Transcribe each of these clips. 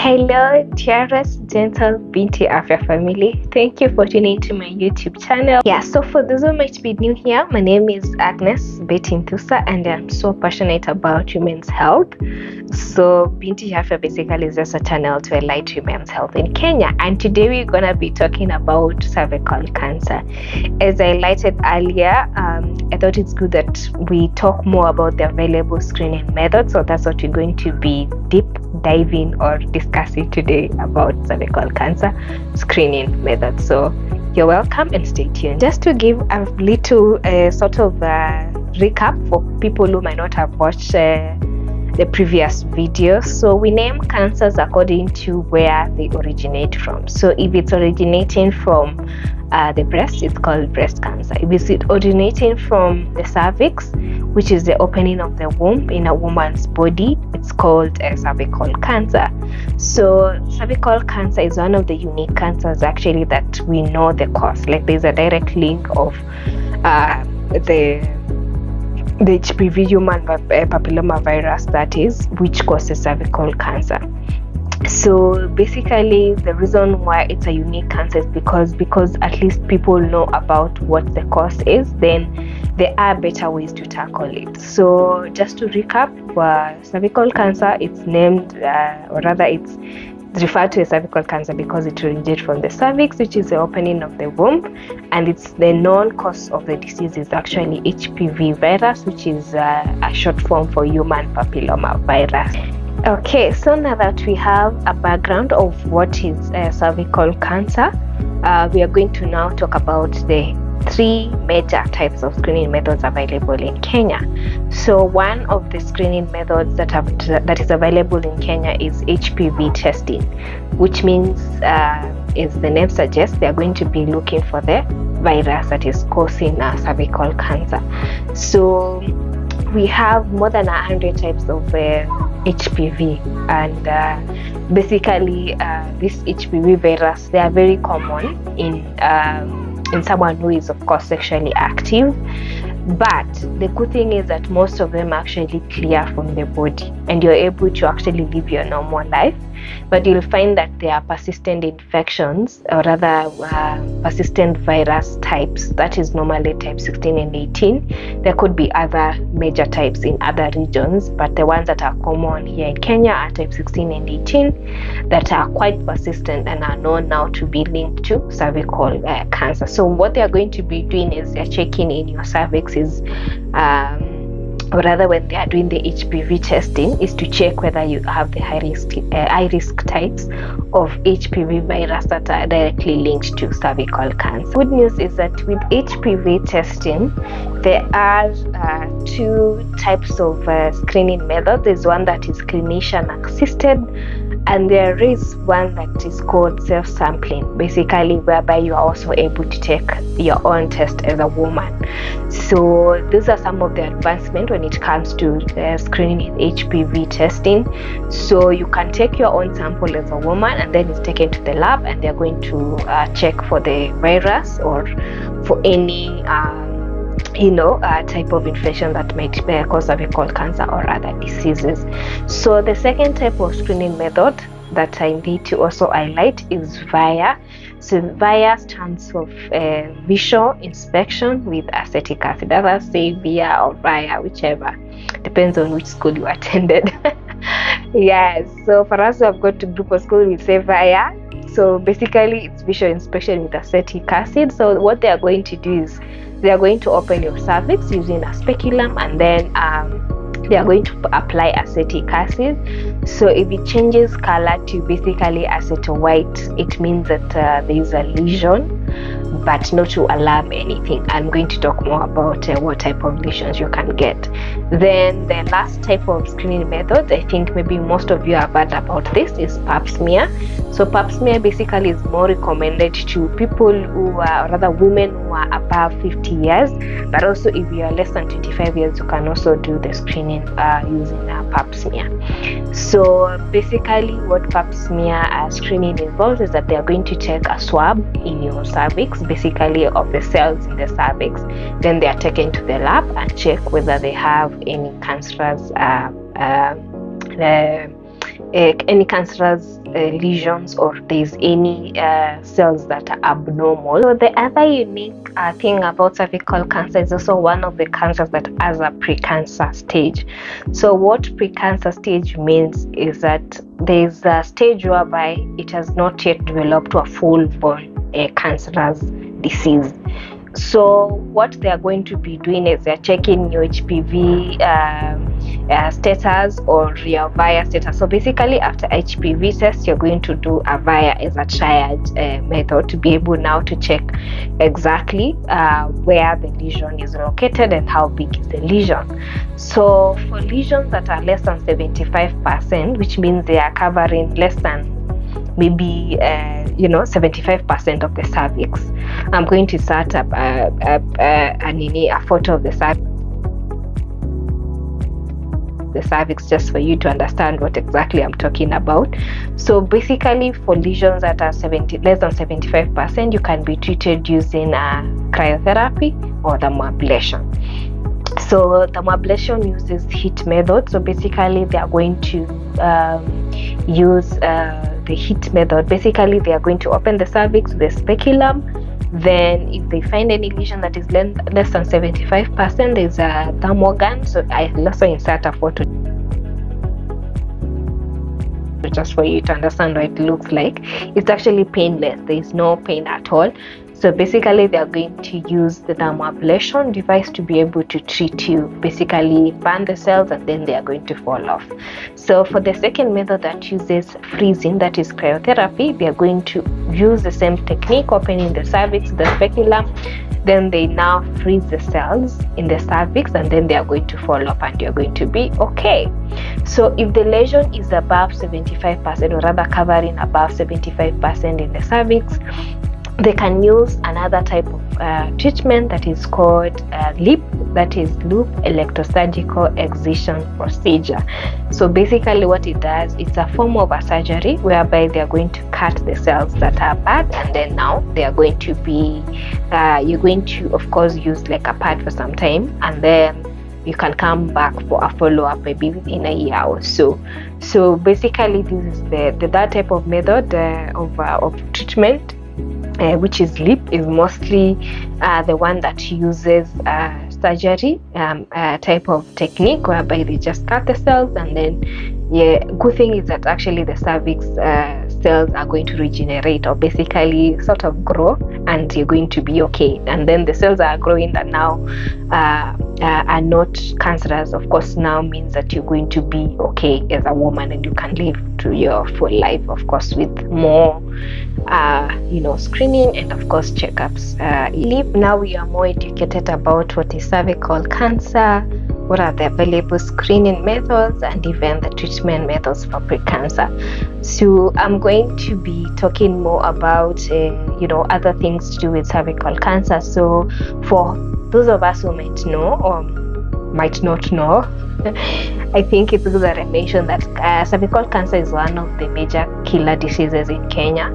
Hello, dearest gentle Binti Afya family. Thank you for tuning into my YouTube channel. So for those who might be new here, my name is Agnes Betintusa and I'm so passionate about women's health. So Binti Afya basically is just a channel to highlight women's health in Kenya. And today we're gonna be talking about cervical cancer. As I highlighted earlier, I thought it's good that we talk more about the available screening methods. So that's what we're going to be deep diving or discussing today about cervical cancer screening methods. So you're welcome and stay tuned. Just to give a little sort of recap for people who might not have watched the previous video. So we name cancers according to where they originate from. So if it's originating from the breast, it's called breast cancer. If it's originating from the cervix, which is the opening of the womb in a woman's body, it's called cervical cancer. So cervical cancer is one of the unique cancers actually that we know the cause. Like there's a direct link of the HPV human papilloma virus, that is, which causes cervical cancer. So basically the reason why it's a unique cancer is because at least people know about what the cause is, then there are better ways to tackle it. So just to recap, cervical cancer, it's named or rather it's referred to as cervical cancer because it originates from the cervix, which is the opening of the womb, and it's the known cause of the disease is actually HPV virus, which is a short form for human papilloma virus. Okay, so now that we have a background of what is cervical cancer, we are going to now talk about the three major types of screening methods available in Kenya. So one of the screening methods that is available in Kenya is HPV testing, which means, as the name suggests, they are going to be looking for the virus that is causing cervical cancer. So we have more than 100 types of HPV, and basically this HPV virus, they are very common in someone who is of course sexually active, but the good thing is that most of them actually clear from the body and you're able to actually live your normal life. But you'll find that there are persistent infections, or rather persistent virus types, that is normally type 16 and 18. There could be other major types in other regions, but the ones that are common here in Kenya are type 16 and 18 that are quite persistent and are known now to be linked to cervical cancer. So what they are going to be doing is they're checking in your cervixes, or rather when they are doing the HPV testing, is to check whether you have the high risk types of HPV virus that are directly linked to cervical cancer. Good news is that with HPV testing, there are two types of screening methods. There's one that is clinician assisted, and there is one that is called self-sampling, basically whereby you are also able to take your own test as a woman. So these are some of the advancements when it comes to screening HPV testing. So you can take your own sample as a woman, and then it's taken to the lab, and they're going to check for the virus or for any type of infection that might cause cervical cancer or other diseases. So the second type of screening method that I need to also highlight is VIA. So VIA stands for visual inspection with acetic acid. Others say VIA or VIA, whichever, depends on which school you attended. Yes, so for us who have got to group of school, we say VIA. So basically it's visual inspection with acetic acid. So what they are going to do is they are going to open your cervix using a speculum, and then they are going to apply acetic acid. So if it changes color to basically aceto white, it means that there is a lesion, but not to alarm anything. I'm going to talk more about what type of lesions you can get. Then the last type of screening method, I think maybe most of you have heard about this, is pap smear. So pap smear basically is more recommended to people who are, or rather women who are above 50 years, but also if you are less than 25 years, you can also do the screening using a pap smear. So basically what pap smear screening involves is that they are going to take a swab in your cervix, basically of the cells in the cervix. Then they are taken to the lab and check whether they have any cancerous any cancerous lesions, or there's any cells that are abnormal. So the other unique thing about cervical cancer is also one of the cancers that has a precancer stage. So what precancer stage means is that there's a stage whereby it has not yet developed to a full-blown cancerous disease. So what they are going to be doing is they're checking your HPV status or your VIA status. So basically, after HPV test, you're going to do a VIA as a triage method to be able now to check exactly where the lesion is located and how big is the lesion. So for lesions that are less than 75%, which means they are covering less than maybe 75% of the cervix, I'm going to start up a photo of the cervix just for you to understand what exactly I'm talking about. So basically, for lesions that are less than 75%, you can be treated using cryotherapy or thermoablation. So thermoablation uses heat method. So basically, they are going to use the heat method. Basically, they are going to open the cervix, the speculum. Then if they find any lesion that is less than 75%, there's a thermal gun. So I'll also insert a photo just for you to understand what it looks like. It's actually painless. There is no pain at all. So basically, they are going to use the thermoablation device to be able to treat you, basically burn the cells, and then they are going to fall off. So for the second method that uses freezing, that is cryotherapy, they are going to use the same technique, opening the cervix, the speculum. Then they now freeze the cells in the cervix, and then they are going to fall off and you're going to be okay. So if the lesion is above 75%, or rather covering above 75% in the cervix, they can use another type of treatment that is called LEEP, that is loop electrosurgical excision procedure. So basically what it does, it's a form of a surgery whereby they are going to cut the cells that are bad, and then now they are going to be you're going to of course use like a pad for some time, and then you can come back for a follow-up maybe within a year or so. So basically this is that type of method of treatment, which is LEEP, is mostly the one that uses surgery type of technique whereby they just cut the cells, and then good thing is that actually the cervix cells are going to regenerate, or basically sort of grow, and you're going to be okay. And then the cells are growing that now are not cancerous, of course, now means that you're going to be okay as a woman, and you can live to your full life, of course, with more screening and of course checkups. Now we are more educated about what is cervical cancer, what are the available screening methods, and even the treatment methods for precancer. So I'm going to be talking more about other things to do with cervical cancer. So for those of us who might know or might not know, I think it's good that I mentioned that cervical cancer is one of the major killer diseases in Kenya.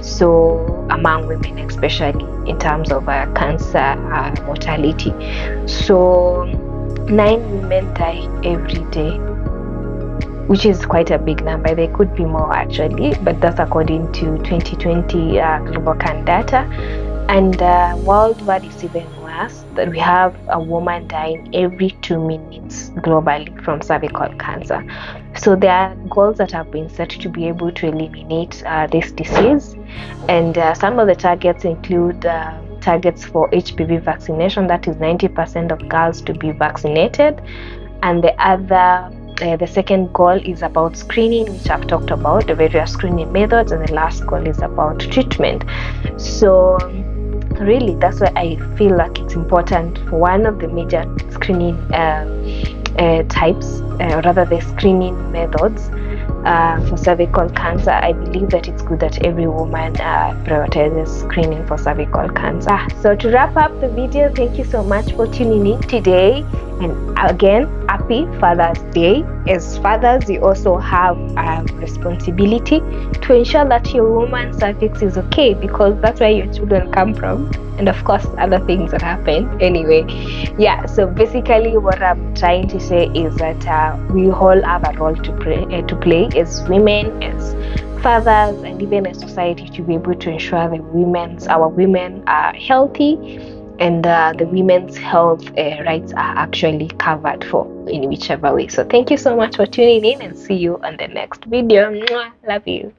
So among women, especially in terms of cancer mortality. So 9 women die every day, which is quite a big number. There could be more actually, but that's according to 2020 Global Can data. And worldwide is even worse, that we have a woman dying every 2 minutes globally from cervical cancer. So there are goals that have been set to be able to eliminate this disease, and some of the targets include targets for HPV vaccination, that is 90% of girls to be vaccinated, and the second goal is about screening, which I've talked about, the various screening methods, and the last goal is about treatment. So really, that's why I feel like it's important for one of the major screening types, rather the screening methods for cervical cancer. I believe that it's good that every woman prioritizes screening for cervical cancer. So to wrap up the video, thank you so much for tuning in today, and again, happy Father's Day. As fathers, you also have a responsibility to ensure that your woman's cervix is okay, because that's where your children come from, and of course other things that happen anyway. So basically what I'm trying to say is that we all have a role to play as women, as fathers, and even as society, to be able to ensure our women are healthy, and the women's health rights are actually covered for in whichever way. So thank you so much for tuning in, and see you on the next video. Mwah. Love you.